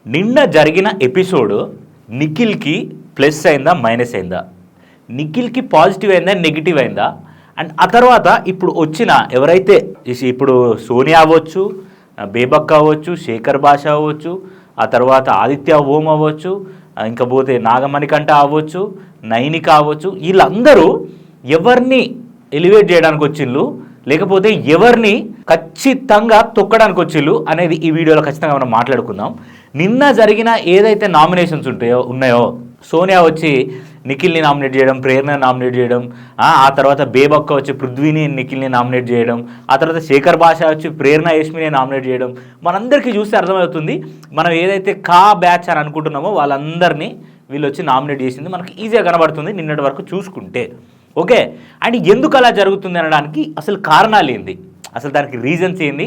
నిన్న జరిగిన episode నిఖిల్కి plus అయిందా మైనస్ అయిందా, నిఖిల్కి పాజిటివ్ అయిందా నెగిటివ్ అయిందా, అండ్ ఆ తర్వాత ఇప్పుడు వచ్చిన ఎవరైతే ఇప్పుడు సోనియా అవ్వచ్చు, బేబక్ అవ్వచ్చు, శేఖర్ భాష అవ్వచ్చు, ఆ తర్వాత ఆదిత్య ఓం అవ్వచ్చు, ఇంకా పోతే నాగమణికంఠ అవ్వచ్చు, నైనిక అవ్వచ్చు, వీళ్ళందరూ ఎవరిని ఎలివేట్ చేయడానికి వచ్చిండ్రు లేకపోతే ఎవరిని ఖచ్చితంగా తొక్కడానికి వచ్చిళ్ళు అనేది ఈ వీడియోలో ఖచ్చితంగా మనం మాట్లాడుకుందాం. నిన్న జరిగిన ఏదైతే నామినేషన్స్ ఉన్నాయో సోనియా వచ్చి నిఖిల్ని నామినేట్ చేయడం, ప్రేరణ నామినేట్ చేయడం, ఆ తర్వాత బేబక్క వచ్చి పృథ్వీని నిఖిల్ని నామినేట్ చేయడం, ఆ తర్వాత శేఖర్ భాష వచ్చి ప్రేరణ యష్మిని నామినేట్ చేయడం, మనందరికీ చూస్తే అర్థమవుతుంది మనం ఏదైతే బ్యాచ్ అని అనుకుంటున్నామో వాళ్ళందరినీ వీళ్ళు వచ్చి నామినేట్ చేసింది మనకి ఈజీగా కనబడుతుంది నిన్నటి వరకు చూసుకుంటే. ఓకే, అండ్ ఎందుకు అలా జరుగుతుంది అనడానికి అసలు కారణాలు ఏంది, అసలు దానికి రీజన్స్ ఏంది,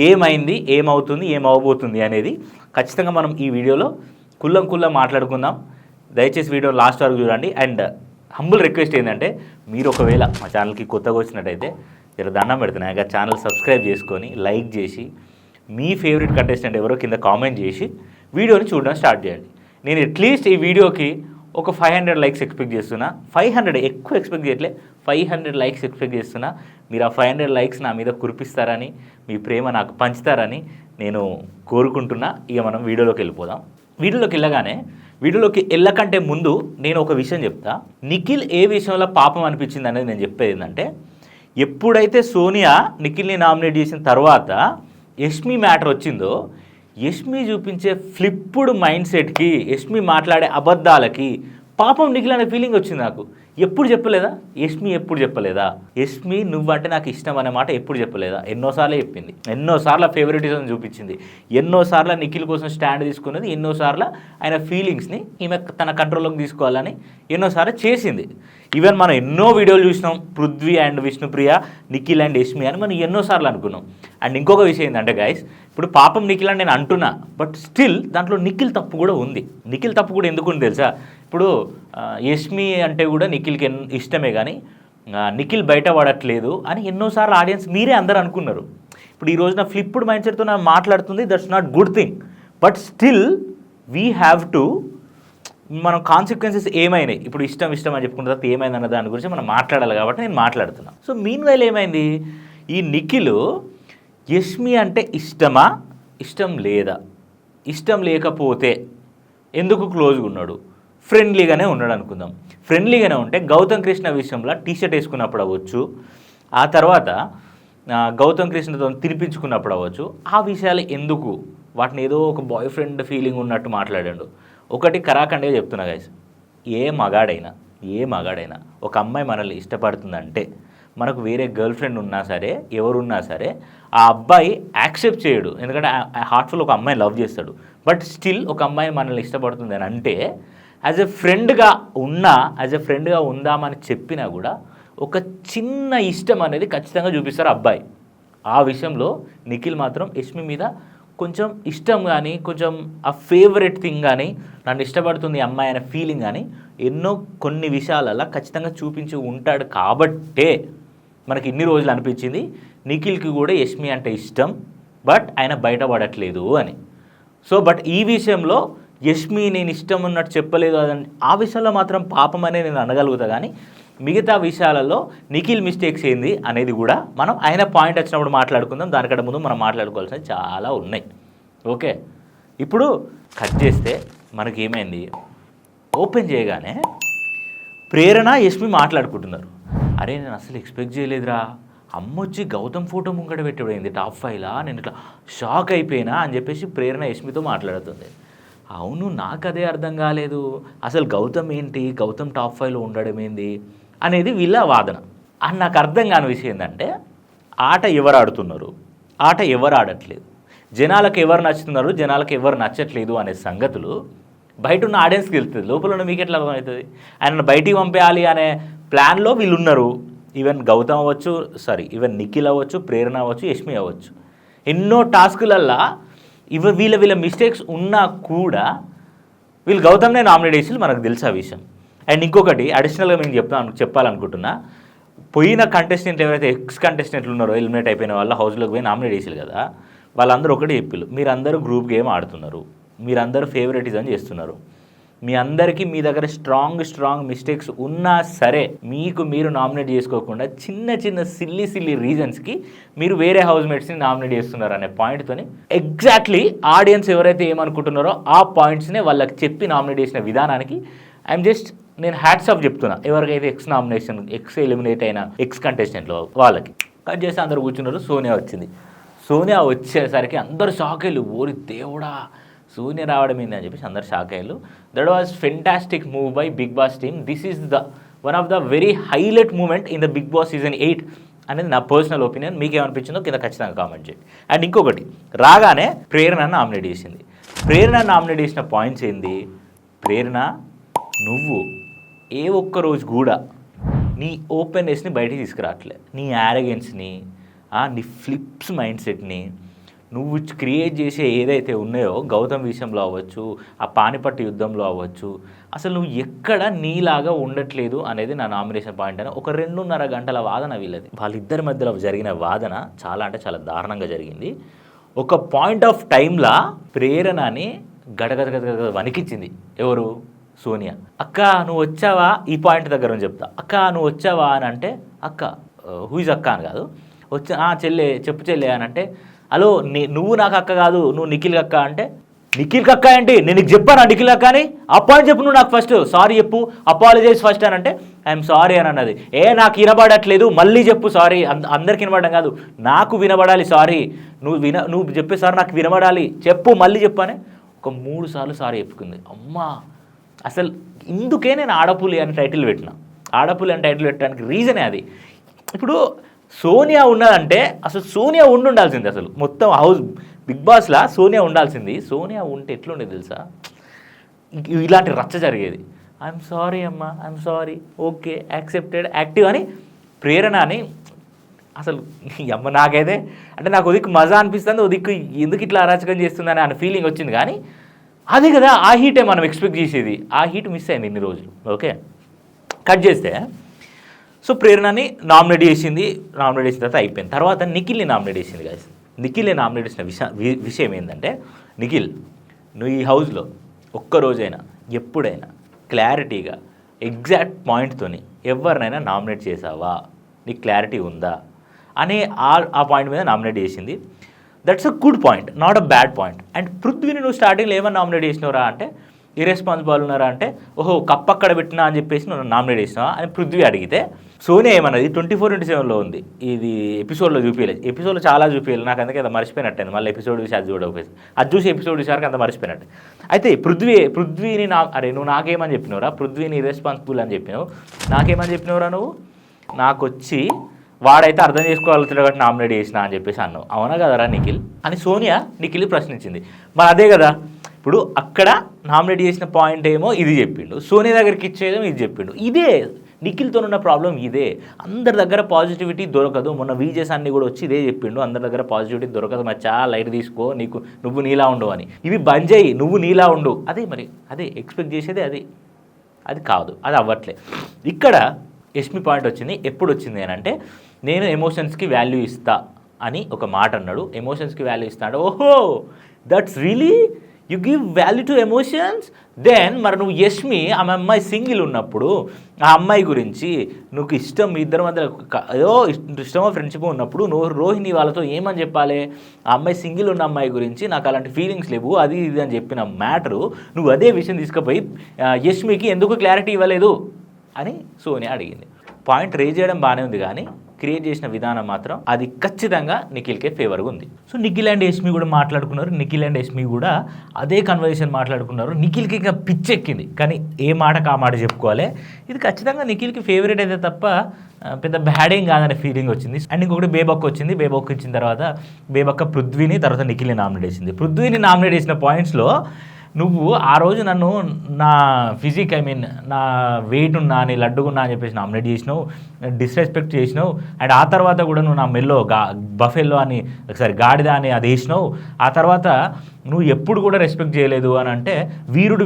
ఏమైంది, ఏమవుతుంది, ఏమవబోతుంది అనేది ఖచ్చితంగా మనం ఈ వీడియోలో కుల్లం మాట్లాడుకుందాం. దయచేసి వీడియో లాస్ట్ వరకు చూడండి. అండ్ హంబుల్ రిక్వెస్ట్ ఏంటంటే మీరు ఒకవేళ మా ఛానల్కి కొత్తగా వచ్చినట్టయితే జర దండం పెడుతున్నాయి ఛానల్ సబ్స్క్రైబ్ చేసుకొని లైక్ చేసి మీ ఫేవరెట్ కంటెస్టెంట్ ఎవరో కింద కామెంట్ చేసి వీడియోని చూడడం స్టార్ట్ చేయండి. నేను అట్లీస్ట్ ఈ వీడియోకి ఒక 500 లైక్స్ ఎక్స్పెక్ట్ చేస్తున్నా. 500 ఎక్కువ ఎక్స్పెక్ట్ చేయట్లే, 500 లైక్స్ ఎక్స్పెక్ట్ చేస్తున్నా. మీరు ఆ 500 లైక్స్ నా మీద కురిపిస్తారని, మీ ప్రేమ నాకు పంచుతారని నేను కోరుకుంటున్నా. ఇక మనం వీడియోలోకి వెళ్ళిపోదాం. వీడియోలోకి వెళ్ళకంటే ముందు నేను ఒక విషయం చెప్తా. నిఖిల్ ఏ విషయంలో పాపం అనిపించింది అనేది నేను చెప్పేది ఏంటంటే, ఎప్పుడైతే సోనియా నిఖిల్ని నామినేట్ చేసిన తర్వాత యష్మి మ్యాటర్ వచ్చిందో, యష్మి చూపించే ఫ్లిప్పుడు మైండ్ సెట్కి, యష్మి మాట్లాడే అబద్ధాలకి పాపం నిఖిల్ అనే ఫీలింగ్ వచ్చింది నాకు. ఎప్పుడు చెప్పలేదా యష్మి, ఎప్పుడు చెప్పలేదా యష్మి నువ్వంటే నాకు ఇష్టం అనే మాట ఎప్పుడు చెప్పలేదా? ఎన్నోసార్లు చెప్పింది, ఎన్నోసార్లు ఫేవరెటిజం చూపించింది, ఎన్నోసార్లు నిఖిల్ కోసం స్టాండ్ తీసుకున్నది, ఎన్నోసార్లు ఆయన ఫీలింగ్స్ని ఈమె తన కంట్రోల్లోకి తీసుకోవాలని ఎన్నోసార్లు చేసింది. ఈవెన్ మనం ఎన్నో వీడియోలు చూసినాం, పృథ్వీ అండ్ విష్ణుప్రియ, నిఖిల్ అండ్ యష్మి అని మనం ఎన్నోసార్లు అనుకున్నాం. అండ్ ఇంకొక విషయం ఏంటంటే గైస్, ఇప్పుడు పాపం నిఖిల్ అని నేను అంటున్నా, బట్ స్టిల్ దాంట్లో నిఖిల్ తప్పు కూడా ఉంది. నిఖిల్ తప్పు కూడా ఎందుకు ఉంది తెలుసా? ఇప్పుడు యష్మి అంటే కూడా నిఖిల్కి ఇష్టమే, కానీ నిఖిల్ బయట పడట్లేదు అని ఎన్నోసార్లు ఆడియన్స్ మీరే అందరూ అనుకున్నారు. ఇప్పుడు ఈ రోజున ఫ్లిప్డ్ మైండ్ సెట్తో నా మాట్లాడుతుంది, that's not good thing. But still we have to, మనం కాన్సిక్వెన్సెస్ ఏమైనాయి, ఇప్పుడు ఇష్టం అని చెప్పుకున్న తర్వాత ఏమైంది అన్న దాని గురించి మనం మాట్లాడాలి కాబట్టి నేను మాట్లాడుతున్నాను. సో మీన్ వైల్ ఏమైంది, ఈ నిఖిల్ యష్మి అంటే ఇష్టమా, ఇష్టం లేదా, ఇష్టం లేకపోతే ఎందుకు క్లోజ్గా ఉన్నాడు, ఫ్రెండ్లీగానే ఉన్నాడు అనుకుందాం. ఫ్రెండ్లీగానే ఉంటే గౌతమ్ కృష్ణ విషయంలో టీషర్ట్ వేసుకున్నప్పుడు అవ్వచ్చు, ఆ తర్వాత గౌతమ్ కృష్ణతో తినిపించుకున్నప్పుడు అవ్వచ్చు, ఆ విషయాలు ఎందుకు, వాటిని ఏదో ఒక బాయ్ ఫ్రెండ్ ఫీలింగ్ ఉన్నట్టు మాట్లాడాడు. ఒకటి కరాఖండే చెప్తున్నా గైస్, ఏ మగాడైనా ఒక అమ్మాయి మనల్ని ఇష్టపడుతుందంటే, మనకు వేరే గర్ల్ ఫ్రెండ్ ఉన్నా సరే, ఎవరున్నా సరే, ఆ అబ్బాయి యాక్సెప్ట్ చేయడు. ఎందుకంటే హార్ట్ఫుల్ ఒక అమ్మాయిని లవ్ చేస్తాడు. బట్ స్టిల్ ఒక అమ్మాయి మనల్ని ఇష్టపడుతుంది అని అంటే, యాజ్ ఎ ఫ్రెండ్గా ఉందామని చెప్పినా కూడా ఒక చిన్న ఇష్టం అనేది ఖచ్చితంగా చూపిస్తారు అబ్బాయి. ఆ విషయంలో నిఖిల్ మాత్రం యష్మి మీద కొంచెం ఇష్టం కానీ, కొంచెం ఆ ఫేవరెట్ థింగ్ కానీ, నన్ను ఇష్టపడుతుంది అమ్మాయి అనే ఫీలింగ్ కానీ కొన్ని విషయాలలో ఖచ్చితంగా చూపించి ఉంటాడు. కాబట్టే మనకి ఇన్ని రోజులు అనిపించింది నిఖిల్కి కూడా యష్మి అంటే ఇష్టం, బట్ ఆయన బయటపడట్లేదు అని. సో బట్ ఈ విషయంలో యష్మి నేను ఇష్టం ఉన్నట్టు చెప్పలేదు అదని, ఆ విషయంలో మాత్రం పాపం అనే నేను అనగలుగుతా. కానీ మిగతా విషయాలలో నిఖిల్ మిస్టేక్స్ ఏంది అనేది కూడా మనం ఆయన పాయింట్ వచ్చినప్పుడు మాట్లాడుకుందాం. దానికంటే ముందు మనం మాట్లాడుకోవాల్సినవి చాలా ఉన్నాయి. ఓకే, ఇప్పుడు కట్ చేస్తే మనకి ఏమైంది, ఓపెన్ చేయగానే ప్రేరణ యష్మి మాట్లాడుకుంటున్నారు. అరే నేను అసలు ఎక్స్పెక్ట్ చేయలేదురా, అమ్మొచ్చి గౌతమ్ ఫోటో ముంగట పెట్టబడింది టాప్ 5లా, నేను ఇట్లా షాక్ అయిపోయినా అని చెప్పేసి ప్రేరణ యష్మితో మాట్లాడుతుంది. అవును, నాకు అదే అర్థం కాలేదు, అసలు గౌతమ్ ఏంటి, గౌతమ్ టాప్ 5లో ఉండడం ఏంది అనేది వీళ్ళ వాదన. అని నాకు అర్థం కాని విషయం ఏంటంటే, ఆట ఎవరు ఆడుతున్నారు, ఆట ఎవరు ఆడట్లేదు, జనాలకు ఎవరు నచ్చుతున్నారు, జనాలకు ఎవరు నచ్చట్లేదు అనే సంగతులు బయట ఉన్న ఆడియన్స్కి వెళ్తుంది. లోపల ఉన్న మీకు ఎట్లా అర్థమవుతుంది? ఆయనను బయటికి పంపేయాలి అనే ప్లాన్లో వీళ్ళు ఉన్నారు. ఈవెన్ గౌతమ్ అవ్వచ్చు, ఈవెన్ నిఖిల్ అవ్వచ్చు, ప్రేరణ అవ్వచ్చు, యష్మి అవ్వచ్చు, ఎన్నో టాస్కులల్లో వీళ్ళ మిస్టేక్స్ ఉన్నా కూడా వీళ్ళు గౌతమ్నే నామినేట్ చేసి మనకు తెలుసు ఆ విషయం. అండ్ ఇంకొకటి అడిషనల్గా మేము చెప్పాలనుకుంటున్నా, పోయిన కంటెస్టెంట్లు ఎవరైతే ఎక్స్ కంటెస్టెంట్లు ఉన్నారో, ఎలిమినేట్ అయిపోయిన వాళ్ళ హౌస్లోకి పోయి నామినేట్ చేసారు కదా, వాళ్ళందరూ ఒకటి చెప్పారు, మీరందరూ గ్రూప్ గేమ్ ఆడుతున్నారు, మీరందరూ ఫేవరెటిజం చేస్తున్నారు. మీ అందరికీ మీ దగ్గర స్ట్రాంగ్ మిస్టేక్స్ ఉన్నా సరే మీకు మీరు నామినేట్ చేసుకోకుండా చిన్న సిల్లీ రీజన్స్కి మీరు వేరే హౌస్మేట్స్ని నామినేట్ చేస్తున్నారు అనే పాయింట్తోని ఎగ్జాక్ట్లీ ఆడియన్స్ ఎవరైతే ఏమనుకుంటున్నారో ఆ పాయింట్స్నే వాళ్ళకి చెప్పి నామినేట్ చేసిన విధానానికి నేను హ్యాట్స్ ఆఫ్ చెప్తున్నా. ఎవరికైతే ఎక్స్ ఎలిమినేట్ అయిన ఎక్స్ కంటెస్టెంట్లో వాళ్ళకి కట్ చేసి అందరు కూర్చున్నారు. సోనియా వచ్చింది. సోనియా వచ్చేసరికి అందరు షాక్ అయ్యారు. ఓరి దేవుడా సోనియా రావడం ఏంది అని చెప్పేసి అందరు షాక్ అయ్యారు. That was fantastic move by Bigg Boss team. This is one of the very highlight moment in the Bigg Boss season 8 అనేది నా పర్సనల్ ఒపీనియన్. మీకు ఏమనిపించిందో కింద ఖచ్చితంగా కామెంట్ చేయండి. అండ్ ఇంకొకటి, రాగానే ప్రేరణ నామినేట్ చేసింది. ప్రేరణ నామినేట్ చేసిన పాయింట్స్ ఏంది? ప్రేరణ, నువ్వు ఏ ఒక్క రోజు కూడా నీ ఓపెన్నెస్ని బయటికి తీసుకురావట్లే. నీ యారగెన్స్ని, నీ ఫ్లిప్స్ మైండ్ సెట్ని, నువ్వు క్రియేట్ చేసే ఏదైతే ఉన్నాయో గౌతమ్ విషయంలో అవ్వచ్చు, ఆ పానిపట్టు యుద్ధంలో అవ్వచ్చు, అసలు నువ్వు ఎక్కడ నీలాగా ఉండట్లేదు అనేది నా నామినేషన్ పాయింట్. అని ఒక 2.5 గంటల వాదన వీళ్ళది. వాళ్ళిద్దరి మధ్యలో జరిగిన వాదన చాలా దారుణంగా జరిగింది. ఒక పాయింట్ ఆఫ్ టైంలా ప్రేరణని గడగడ వణికిచ్చింది. ఎవరు? సోనియా. అక్క నువ్వు వచ్చావా, ఈ పాయింట్ దగ్గర చెప్తా. అక్క నువ్వు వచ్చావా అని అంటే, అక్క హూయిజ్ అక్క అని కాదు, వచ్చా చెల్లె చెప్పు చెల్లె అని అంటే, హలో నువ్వు నాకు అక్క కాదు, నువ్వు నిఖిల్ అక్క అంటే, నిఖిల్ అక్క ఏంటి, నేను నీకు చెప్పాను నిఖిల్ అక్క అని, ఆ పాయింట్ చెప్పు, నువ్వు నాకు ఫస్ట్ సారీ చెప్పు, అపాలజైజ్ ఫస్ట్ అని అంటే ఐఎమ్ సారీ అని అన్నది. నాకు వినబడట్లేదు, మళ్ళీ చెప్పు సారీ. అందరికి వినబడడం కాదు, నాకు వినబడాలి సారీ, నువ్వు చెప్పే సార్ నాకు వినబడాలి, చెప్పు మళ్ళీ చెప్పు అని ఒక 3 సార్లు సారీ చెప్పుకుంది. అమ్మా అసలు ఇందుకే నేను ఆడపులి అని టైటిల్ పెట్టిన. ఆడపులి అని టైటిల్ పెట్టడానికి రీజనే అది. ఇప్పుడు సోనియా ఉన్నదంటే అసలు సోనియా ఉండాల్సింది. అసలు మొత్తం హౌస్ బిగ్ బాస్లా సోనియా ఉండాల్సింది. సోనియా ఉంటే ఎట్లుండేది తెలుసా? ఇలాంటి రచ్చ జరిగేది. ఐఎమ్ సారీ అమ్మా, I'm sorry, okay accepted, active అని ప్రేరణ అని. అసలు అమ్మ నాకైతే అంటే నాకు ఉదిక్కు మజా అనిపిస్తుంది, ఉదిక్కు ఎందుకు ఇట్లా అరాచకం చేస్తుందని అనే ఫీలింగ్ వచ్చింది. కానీ అదే కదా, ఆ హీటే మనం ఎక్స్పెక్ట్ చేసేది. ఆ హీట్ మిస్ అయింది ఇన్ని రోజులు. ఓకే, కట్ చేస్తే సో ప్రేరణని నామినేట్ చేసింది. నామినేట్ చేసిన తర్వాత అయిపోయింది. తర్వాత నిఖిల్ని నామినేట్ చేసింది. గాయస్, నిఖిల్ని నామినేట్ చేసిన విషయం ఏంటంటే, నిఖిల్ నువ్వు ఈ హౌస్లో ఒక్కరోజైనా ఎప్పుడైనా క్లారిటీగా ఎగ్జాక్ట్ పాయింట్తోని ఎవరినైనా నామినేట్ చేసావా, నీకు క్లారిటీ ఉందా అనే ఆ పాయింట్ మీద నామినేట్ చేసింది. That's a good point, not a bad point. And పృథ్వీని నువ్వు స్టార్టింగ్లో ఏమన్నా నామినేట్ చేసినవరా అంటే, ఇర్రెస్పాన్సిబుల్ ఉన్నారా అంటే, ఓహో కప్ అక్కడ పెట్టినా అని చెప్పేసి నువ్వు నామినేట్ చేసినావా అని పృథ్వీ అడిగితే, సోనియా ఏమన్నది 24/27లో ఉంది, ఇది ఎపిసోడ్లో చూపించలేదు. ఎపిసోడ్లో చాలా చూపించాలి, నాకు అందుకే అది మర్చిపోయినట్టు. మళ్ళీ ఎపిసోడ్ చూసి అది చూడకపోయింది, అది చూసి ఎపిసోడ్ చూసారికి అంత మర్చిపోయినట్టు. అయితే పృథ్వీని అరే నువ్వు నాకేమని చెప్పినవరా, పృథ్వీని ఇర్రెస్పాన్సిబుల్ అని చెప్పినావు, నాకేమని చెప్పినవరా నువ్వు, నాకు వచ్చి వాడైతే అర్థం చేసుకోగలుగుతాడు కాబట్టి నామినేట్ చేసిన అని చెప్పేసి అన్నావు, అవునా కదరా నిఖిల్ అని సోనియా నిఖిల్ ప్రశ్నించింది. మరి అదే కదా, ఇప్పుడు అక్కడ నామినేట్ చేసిన పాయింట్ ఏమో ఇది చెప్పిండు, సోనియా దగ్గరికి ఇచ్చేదేమో ఇది చెప్పిండు. ఇదే నిఖిల్తో ఉన్న ప్రాబ్లం, ఇదే. అందరి దగ్గర పాజిటివిటీ దొరకదు. మొన్న వీజెస్ అన్నీ కూడా వచ్చి ఇదే చెప్పిండు, అందరి దగ్గర పాజిటివిటీ దొరకదు, మచ్చా లైట్ తీసుకో, నువ్వు నీలా ఉండవు అని. ఇవి బంద్ చేయి, నువ్వు నీలా ఉండు. అదే మరి, అదే ఎక్స్పెక్ట్ చేసేది, అది కాదు, అది అవ్వట్లే. ఇక్కడ యష్మి పాయింట్ వచ్చింది. ఎప్పుడు వచ్చింది అని అంటే, నేను ఎమోషన్స్కి వాల్యూ ఇస్తా అని ఒక మాట అన్నాడు. ఎమోషన్స్కి వాల్యూ ఇస్తా అంటే, ఓహో that's really you give value to emotions. Then మరి నువ్వు యష్మి ఆమె అమ్మాయి సింగిల్ ఉన్నప్పుడు ఆ అమ్మాయి గురించి నువ్వు ఇష్టం, మీ ఇద్దరి మధ్య ఏదో ఇష్టమో ఫ్రెండ్షిప్ ఉన్నప్పుడు నువ్వు రోహిణి వాళ్ళతో ఏమని చెప్పాలి, ఆ అమ్మాయి సింగిల్ ఉన్న అమ్మాయి గురించి నాకు అలాంటి ఫీలింగ్స్ లేవు అది ఇది అని చెప్పిన మ్యాటరు నువ్వు అదే విషయం తీసుకుపోయి యష్మికి ఎందుకు క్లారిటీ ఇవ్వలేదు అని సోనియా అడిగింది. పాయింట్ రేజ్ చేయడం బాగానే ఉంది, కానీ క్రియేట్ చేసిన విధానం మాత్రం అది ఖచ్చితంగా నిఖిల్కే ఫేవర్గా ఉంది. సో నిఖిల్ అండ్ యష్మి కూడా మాట్లాడుకున్నారు. నిఖిల్ అండ్ యష్మి కూడా అదే కన్వర్జేషన్ మాట్లాడుకున్నారు. నిఖిల్కి ఇంకా పిచ్చెక్కింది, కానీ ఏ మాటకు ఆ మాట చెప్పుకోవాలి. ఇది ఖచ్చితంగా నిఖిల్కి ఫేవరెట్ అయితే తప్ప పెద్ద బ్యాడ్ ఏం కాదనే ఫీలింగ్ వచ్చింది. అండ్ ఇంకొకటి బేబక్ వచ్చింది. బేబక్ ఇచ్చిన తర్వాత బేబక్క పృథ్వీని తర్వాత నిఖిల్ని నామినేట్ చేసింది. పృథ్వీని నామినేట్ చేసిన పాయింట్స్లో నువ్వు ఆ రోజు నన్ను నా ఫిజిక్ నా వెయిట్ ఉన్నా నీ లడ్డుగున్నా అని చెప్పేసి నామినేట్ చేసినావు, డిస్రెస్పెక్ట్ చేసినావు. అండ్ ఆ తర్వాత కూడా నువ్వు నా మెల్లో బఫెల్లో అని ఒకసారి గాడిద అని అది వేసినావు. ఆ తర్వాత నువ్వు ఎప్పుడు కూడా రెస్పెక్ట్ చేయలేదు అని అంటే వీరుడు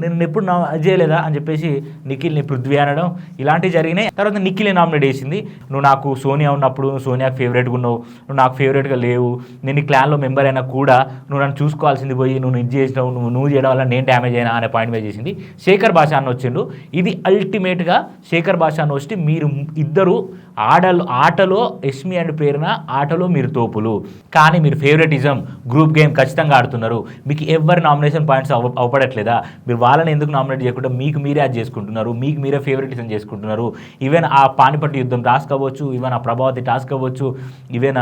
నేను ఎప్పుడు చేయలేదా అని చెప్పేసి నిఖిల్ని పృథ్వీ అనడం ఇలాంటివి జరిగినాయి. తర్వాత నిఖిల్ని నామినేట్ చేసింది. నువ్వు నాకు సోనియా ఉన్నప్పుడు నువ్వు సోనియాకి ఫేవరెట్గా ఉన్నావు, నువ్వు నాకు ఫేవరెట్గా లేవు, నేను ఈ క్లాన్లో మెంబర్ అయినా కూడా నువ్వు నన్ను చూసుకోవాల్సింది పోయి నువ్వు ఇది చేసినావు, నువ్వు చేయడం వల్ల నేను డ్యామేజ్ అయినా అనే పాయింట్ మీద చేసింది. శేఖర్ భాష అని వచ్చిండు. ఇది అల్టిమేట్గా శేఖర్ భాష అని వచ్చి మీరు ఇద్దరు ఆటలో యష్మి అండ్ ప్రేరణ ఆటలో మీరు తోపులు, కానీ మీరు ఫేవరెటిజం గ్రూప్ గేమ్ ఖచ్చితంగా ఆడుతున్నారు. మీకు ఎవరి నామినేషన్ పాయింట్స్ అవపడట్లేదా? మీరు వాళ్ళని ఎందుకు నామినేట్ చేయకుండా మీకు మీరే అది చేసుకుంటున్నారు, మీకు మీరే ఫేవరెటిజం చేసుకుంటున్నారు. ఈవెన్ ఆ పానిపట్టు యుద్ధం టాస్క్ అవ్వచ్చు, ఈవెన్ ఆ ప్రభావతి టాస్క్ అవ్వచ్చు, ఈవెన్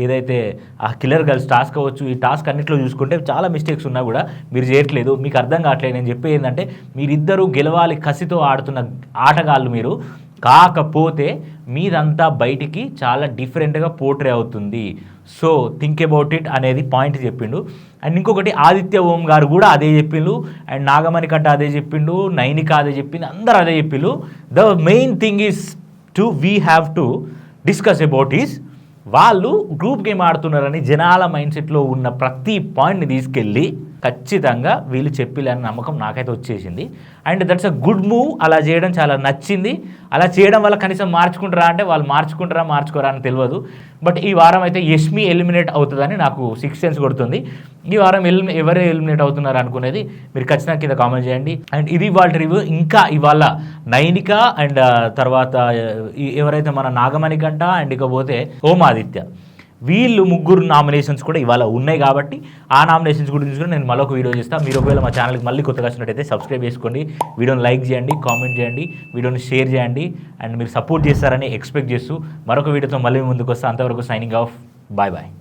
ఏదైతే ఆ కిల్లర్ గర్ల్స్ టాస్క్ అవ్వచ్చు, ఈ టాస్క్ అన్నింటిలో చూసుకుంటే చాలా మిస్టేక్స్ ఉన్నా కూడా మీరు చేయట్లేదు. మీకు అర్థం కావట్లేదు. నేను చెప్పేది ఏంటంటే మీరిద్దరూ గెలవాలి కసితో ఆడుతున్న ఆటగాళ్ళు మీరు, కాకపోతే మీదంతా బయటికి చాలా డిఫరెంట్గా పోర్ట్రే అవుతుంది. సో థింక్ అబౌట్ ఇట్ అనేది పాయింట్ చెప్పిండు. అండ్ ఇంకొకటి ఆదిత్య ఓం గారు కూడా అదే చెప్పిండు, అండ్ నాగమణి కట్ట అదే చెప్పిండు, నైనిక అదే చెప్పింది, అందరూ అదే చెప్పిండు. The main thing is we have to discuss about is వాళ్ళు గ్రూప్ గేమ్ ఆడుతున్నారని జనాల మైండ్ సెట్లో ఉన్న ప్రతి పాయింట్ని తీసుకెళ్ళి ఖచ్చితంగా వీళ్ళు చెప్పిలేని నమ్మకం నాకైతే వచ్చేసింది. And that's a good move. అలా చేయడం చాలా నచ్చింది. అలా చేయడం వల్ల కనీసం మార్చుకుంటారా అంటే వాళ్ళు మార్చుకోరా అని తెలియదు. బట్ ఈ వారం అయితే యష్మి ఎలిమినేట్ అవుతుందని నాకు 6 సెన్స్ కొడుతుంది. ఈ వారం ఎవరే ఎలిమినేట్ అవుతున్నారు అనుకునేది మీరు ఖచ్చితంగా కింద కామెంట్ చేయండి. అండ్ ఇది ఇవాళ రివ్యూ. ఇంకా ఇవాళ నైనిక అండ్ తర్వాత ఎవరైతే మన నాగమణి కంట అండ్ ఇకపోతే ఓం ఆదిత్య, వీళ్ళు ముగ్గురు నామినేషన్స్ కూడా ఇవాళ ఉన్నాయి కాబట్టి ఆ నామినేషన్స్ గురించి కూడా నేను మరొక వీడియో చేస్తాను. మీరు ఒకవేళ మా ఛానల్కి మళ్ళీ కొత్తగా వచ్చినట్టయితే సబ్స్క్రైబ్ చేసుకోండి, వీడియోని లైక్ చేయండి, కామెంట్ చేయండి, వీడియోని షేర్ చేయండి. అండ్ మీరు సపోర్ట్ చేస్తారని ఎక్స్పెక్ట్ చేస్తూ మరొక వీడియోతో మళ్ళీ ముందుకు వస్తాను. అంతవరకు సైనింగ్ ఆఫ్. బాయ్.